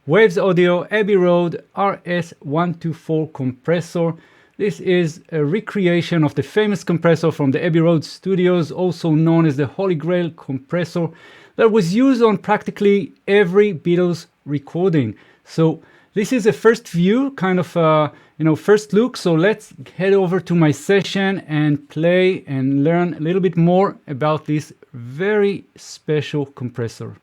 Waves Audio Abbey Road RS124 Compressor. This is a recreation of the famous compressor from the Abbey Road Studios, also known as the Holy Grail compressor, that was used on practically every Beatles recording. So this is a first view, kind of first look. So let's head over to my session and play and learn a little bit more about this very special compressor.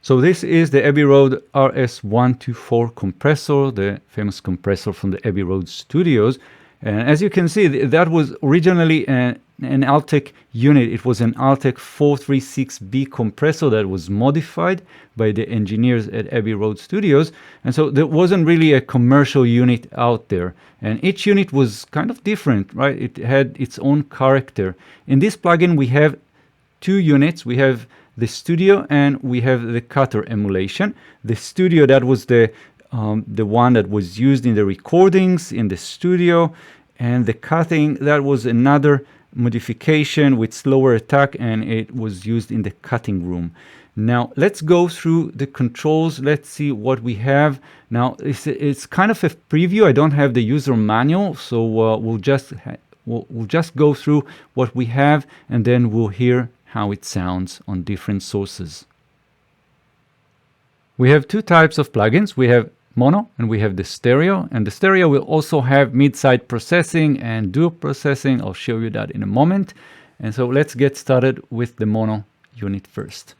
So this is the Abbey Road RS124 compressor, the famous compressor from the Abbey Road Studios. And as you can see, that was originally an Altec unit. It was an Altec 436B compressor that was modified by the engineers at Abbey Road Studios. And so there wasn't really a commercial unit out there. And each unit was kind of different, right? It had its own character. In this plugin, we have two units. We have the studio and we have the cutter emulation. The studio, that was the one that was used in the recordings in the studio, and the cutting, that was another modification with slower attack, and it was used in the cutting room. Now let's go through the controls. Let's see what we have. Now it's kind of a preview. I don't have the user manual, so we'll just go through what we have, and then we'll hear how it sounds on different sources. We have two types of plugins. We have mono and we have the stereo, and the stereo will also have mid-side processing and dual processing. I'll show you that in a moment. And so let's get started with the mono unit first.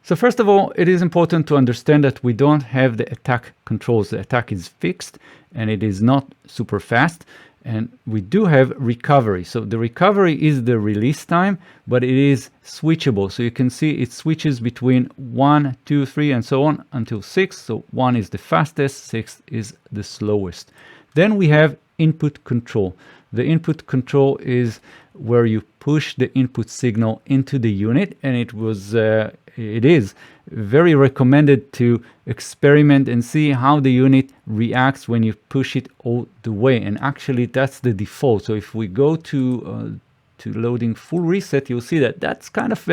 So first of all, it is important to understand that we don't have the attack controls. The attack is fixed and it is not super fast. And we do have recovery. So the recovery is the release time, but it is switchable. So you can see it switches between 1, 2, 3, and so on until 6. So 1 is the fastest, 6 is the slowest. Then we have input control. The input control is where you push the input signal into the unit, and it is very recommended to experiment and see how the unit reacts when you push it all the way. And actually that's the default. So if we go to loading full reset, you'll see that that's kind of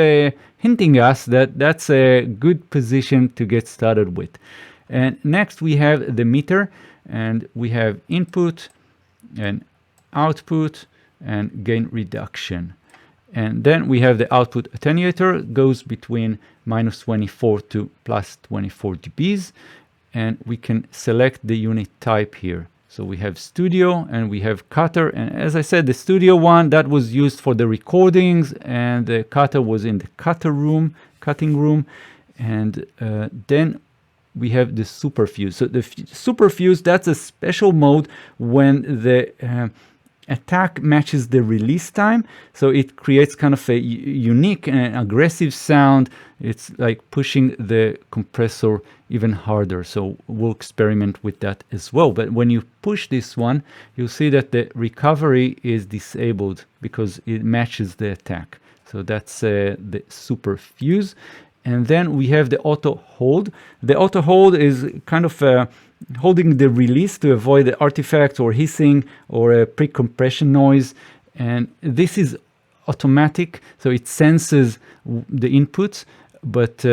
hinting us that that's a good position to get started with. And next we have the meter, and we have input and output and gain reduction. And then we have the output attenuator, goes between -24 to +24 dBs, and we can select the unit type here. So we have studio and we have cutter, and as I said, the studio one, that was used for the recordings, and the cutter was in the cutting room, and then we have the superfuse. So the superfuse, that's a special mode when the attack matches the release time, so it creates kind of a unique and aggressive sound. It's like pushing the compressor even harder, so we'll experiment with that as well. But when you push this one, you'll see that the recovery is disabled because it matches the attack. So that's the superfuse. And then we have the auto hold. The auto hold is kind of holding the release to avoid the artifacts or hissing or a pre-compression noise. And this is automatic, so it senses the inputs. But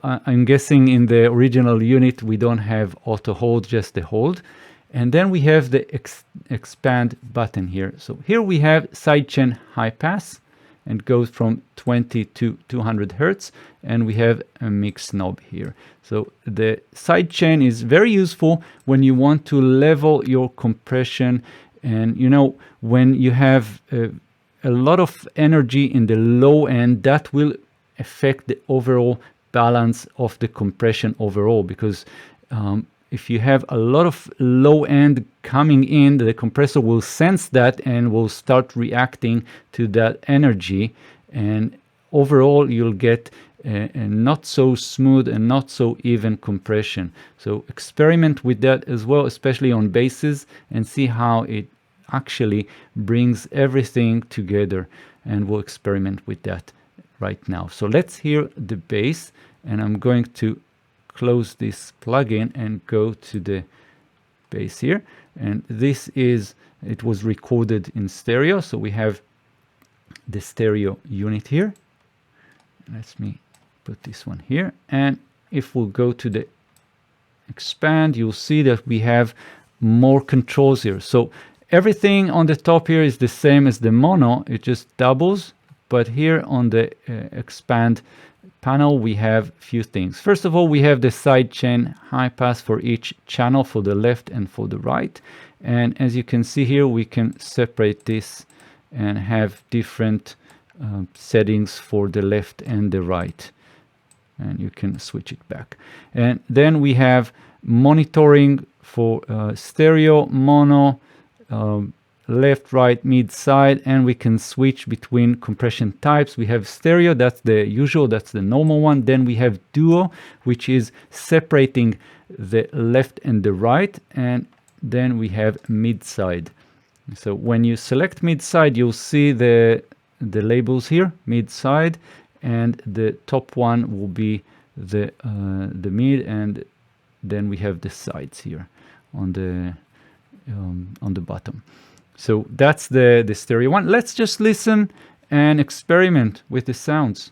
I'm guessing in the original unit we don't have auto hold, just the hold. And then we have the expand button here. So here we have sidechain high pass, and goes from 20 to 200 Hertz, and we have a mix knob here. So the sidechain is very useful when you want to level your compression, and when you have a lot of energy in the low end, that will affect the overall balance of the compression overall, because if you have a lot of low end coming in, the compressor will sense that and will start reacting to that energy, and overall you'll get and not so smooth and not so even compression. So experiment with that as well, especially on basses, and see how it actually brings everything together. And we'll experiment with that right now. So let's hear the bass, and I'm going to close this plugin and go to the bass here. And this is, it was recorded in stereo, so we have the stereo unit here. Let me put this one here, and if we'll go to the expand, you'll see that we have more controls here. So everything on the top here is the same as the mono, it just doubles. But here on the expand panel, we have a few things. First of all, we have the sidechain high pass for each channel, for the left and for the right. And as you can see here, we can separate this and have different settings for the left and the right. And you can switch it back. And then we have monitoring for stereo, mono, left, right, mid, side, and we can switch between compression types. We have stereo, that's the usual, that's the normal one. Then we have duo, which is separating the left and the right. And then we have mid side. So when you select mid side, you'll see the labels here, mid side, and the top one will be the mid, and then we have the sides here on the bottom. So that's the stereo one. Let's just listen and experiment with the sounds.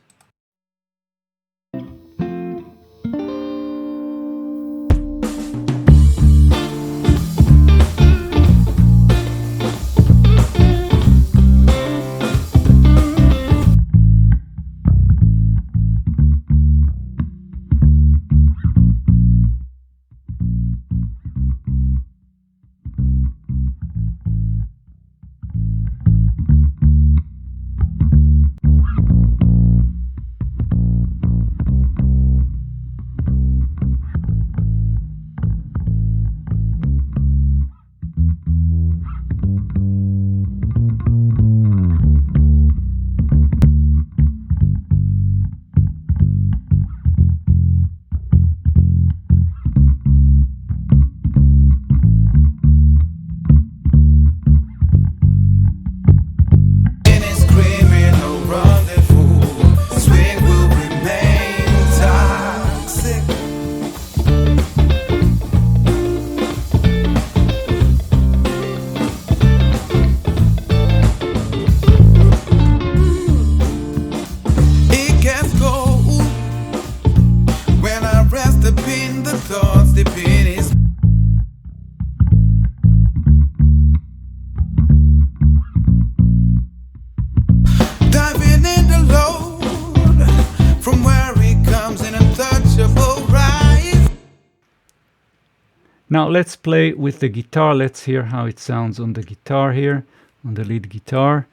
Now let's play with the guitar. Let's hear how it sounds on the guitar here, on the lead guitar.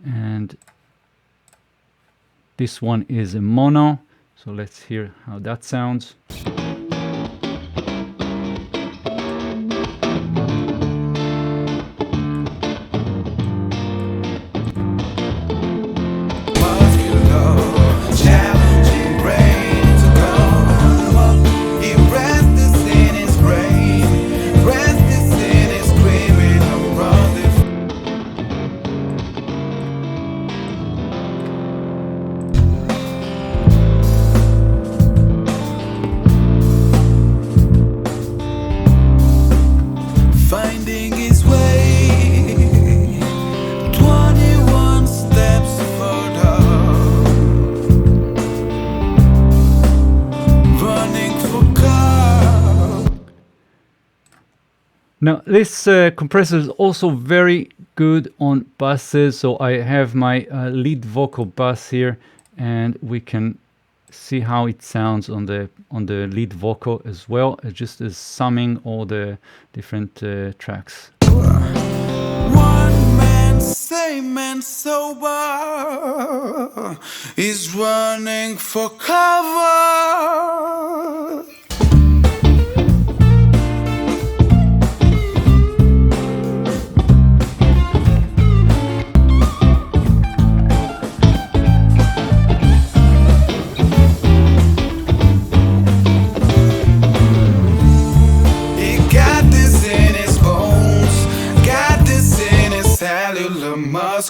And this one is a mono, so let's hear how that sounds. Now this compressor is also very good on basses, so I have my lead vocal bass here, and we can see how it sounds on the lead vocal as well, just as summing all the different tracks. One man, same and sober, is running for cover.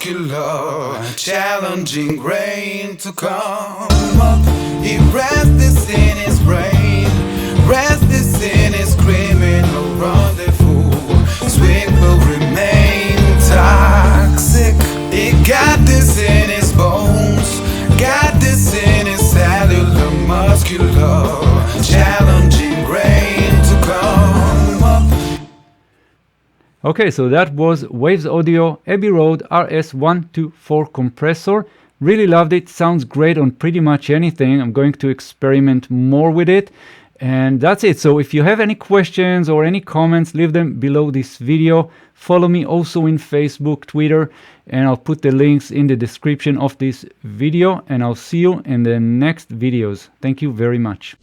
muscular, challenging grain to come up. He rests this in his brain, rests this in his criminal rendezvous. Swing will remain toxic. He got this in his bones, got this in his cellular, muscular, challenging grain to come up. Okay, so that was Waves Audio Abbey Road RS124 Compressor. Really loved it. Sounds great on pretty much anything. I'm going to experiment more with it. And that's it. So if you have any questions or any comments, leave them below this video. Follow me also in Facebook, Twitter, and I'll put the links in the description of this video. And I'll see you in the next videos. Thank you very much.